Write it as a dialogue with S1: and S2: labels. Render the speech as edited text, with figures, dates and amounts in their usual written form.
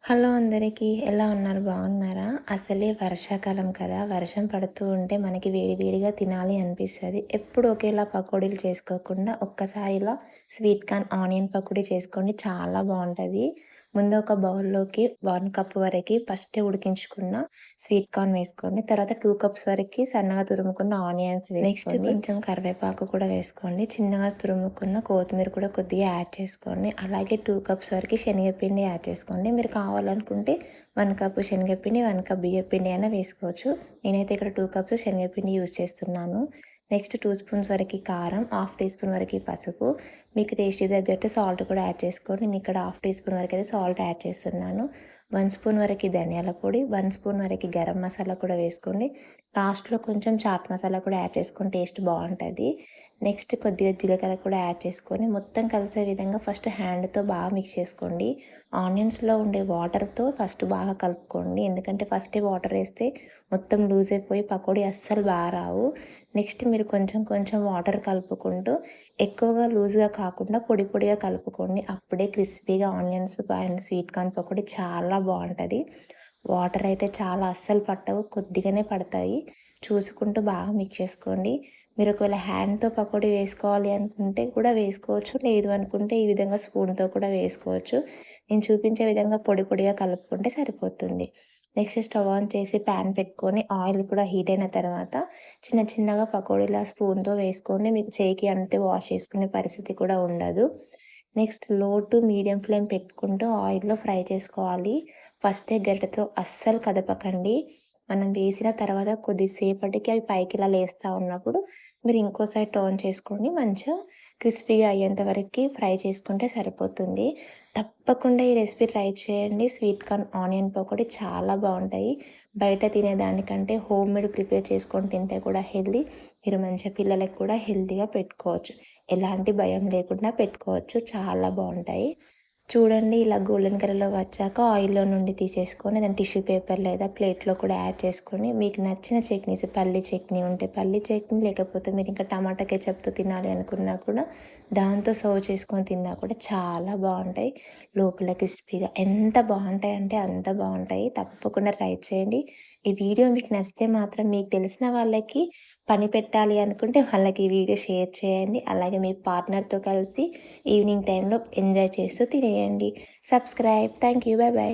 S1: Hello అందరికీ. ఎలా ఉన్నారు? బాగున్నారా? అసలే వర్షాకాలం కదా! వర్షం పడుతూ ఉంటే మనకి వేడి వేడిగా తినాలి అనిపిస్తది. ఎప్పుడు ఒకేలా పకోడీలు చేసుకోకుండా ఒక్కసారి ఇలా స్వీట్ కార్న్ ఆనియన్ పకోడీ చేసుకోండి. చాలా బావుంటది. ముందు ఒక బౌల్‌లోకి 1 కప్ వరకి ఫస్టే ఉడికించుకున్న స్వీట్ కార్న్ వేసుకోండి. తర్వాత 2 కప్స్ వరకి సన్నగా తురుముకున్న ఆనియన్స్ వేసుకోండి. నెక్స్ట్ కొంచెం కరివేపాకు కూడా వేసుకోండి. చిన్నగా తురుముకున్న కొత్తిమీర కూడా కొద్దిగా యాడ్ చేసుకోండి. అలాగే 2 కప్స్ వరకి శనగపిండి యాడ్ చేసుకోండి. మీరు కావాలనుకుంటే 1 కప్ శనగపిండి, 1 కప్ బియ్యపిండి అయినా వేసుకోవచ్చు. నేనైతే ఇక్కడ 2 కప్స్ శనగపిండి యూజ్ చేస్తున్నాను. నెక్స్ట్ 2 స్పూన్స్ వరకి కారం, హాఫ్ టీ స్పూన్ వరకి పసుపు, మీకు టేస్ట్‌కి తగ్గట్టు సాల్ట్ కూడా యాడ్ చేసుకోండి. నేను ఇక్కడ హాఫ్ టీ స్పూన్ వరకైతే సాల్ట్ యాడ్ చేస్తున్నాను. 1 స్పూన్ వరకి ధనియాల పొడి, 1 స్పూన్ వరకి గరం మసాలా కూడా వేసుకోండి. లాస్ట్‌లో కొంచెం చాట్ మసాలా కూడా యాడ్ చేసుకొని టేస్ట్ బావుంటది. నెక్స్ట్ కొద్దిగా జీలకర్ర కూడా యాడ్ చేసుకొని మొత్తం కలిసే విధంగా ఫస్ట్ హ్యాండ్‌తో బాగా మిక్స్ చేసుకోండి. ఆనియన్స్‌లో ఉండే వాటర్‌తో ఫస్ట్ బాగా కలుపుకోండి. ఎందుకంటే ఫస్టే వాటర్ ఏస్తే మొత్తం లూజ్ అయిపోయి పకోడీ అస్సలు బాగా రావు. నెక్స్ట్ మీరు కొంచెం కొంచెం వాటర్ కలుపుకుంటూ ఎక్కువగా లూజ్‌గా కాకుండా పొడి పొడిగా కలుపుకోండి. అప్పుడే క్రిస్పీగా onions and sweet corn pakodi చాలా బావుంటది. వాటర్ అయితే చాలా అస్సలు పట్టవు, కొద్దిగానే పడతాయి. చూసుకుంటూ బాగా మిక్స్ చేసుకోండి. మీరు ఒకవేళ హ్యాండ్‌తో పకోడీ వేసుకోవాలి అనుకుంటే కూడా వేసుకోవచ్చు. లేదు అనుకుంటే ఈ విధంగా స్పూన్‌తో కూడా వేసుకోవచ్చు. నేను చూపించే విధంగా పొడి పొడిగా కలుపుకుంటే సరిపోతుంది. నెక్స్ట్ స్టవ్ ఆన్ చేసి ప్యాన్ పెట్టుకొని ఆయిల్ కూడా హీట్ అయిన తర్వాత చిన్న చిన్నగా పకోడీలా స్పూన్‌తో వేసుకోండి. మీకు చేయికి అంతే వాష్ చేసుకునే పరిస్థితి కూడా ఉండదు. నెక్స్ట్ లో టు మీడియం ఫ్లేమ్ పెట్టుకుంటూ ఆయిల్‌లో ఫ్రై చేసుకోవాలి. ఫస్టే గరిటెతో అస్సలు కదపకండి. మనం వేసిన తర్వాత కొద్దిసేపటికి అవి పైకి ఇలా లేస్తా ఉన్నప్పుడు మీరు ఇంకో సైడ్ టర్న్ చేసుకోండి. మంచిగా క్రిస్పీగా అయ్యేంత వరకి ఫ్రై చేసుకుంటే సరిపోతుంది. తప్పకుండా ఈ రెసిపీ ట్రై చేయండి. స్వీట్ కార్న్ ఆనియన్ పకోడీ చాలా బావుంటాయి. బయట తినేదానికంటే హోమ్‌మేడ్ ప్రిపేర్ చేసుకొని తింటే కూడా హెల్తీ. మీరు మంచిగా పిల్లలకి కూడా హెల్తీగా పెట్టుకోవచ్చు. ఎలాంటి భయం లేకుండా పెట్టుకోవచ్చు. చాలా బావుంటాయి. చూడండి ఇలా గోల్డెన్ కలర్‌లో వచ్చాక ఆయిల్‌లో నుండి తీసేసుకొని దాన్ని టిష్యూ పేపర్ లేదా ప్లేట్‌లో కూడా యాడ్ చేసుకొని మీకు నచ్చిన చట్నీస్ పల్లీ చట్నీ ఉంటే పల్లీ చట్నీ, లేకపోతే మీరు ఇంకా టమాటా కెచప్‌తో తినాలి అనుకున్నా కూడా దాంతో సర్వ్ చేసుకొని తిన్నా కూడా చాలా బావుంటాయి. లోపల క్రిస్పీగా ఎంత బావుంటాయంటే అంత బావుంటాయి. తప్పకుండా ట్రై చేయండి. ఈ వీడియో మీకు నచ్చితే మాత్రం మీకు తెలిసిన వాళ్ళకి పని పెట్టాలి అనుకుంటే వాళ్ళకి ఈ వీడియో షేర్ చేయండి. అలాగే మీ పార్ట్నర్‌తో కలిసి ఈవినింగ్ టైంలో ఎంజాయ్ చేస్తూ తినేయండి. Subscribe. Thank you. Bye by.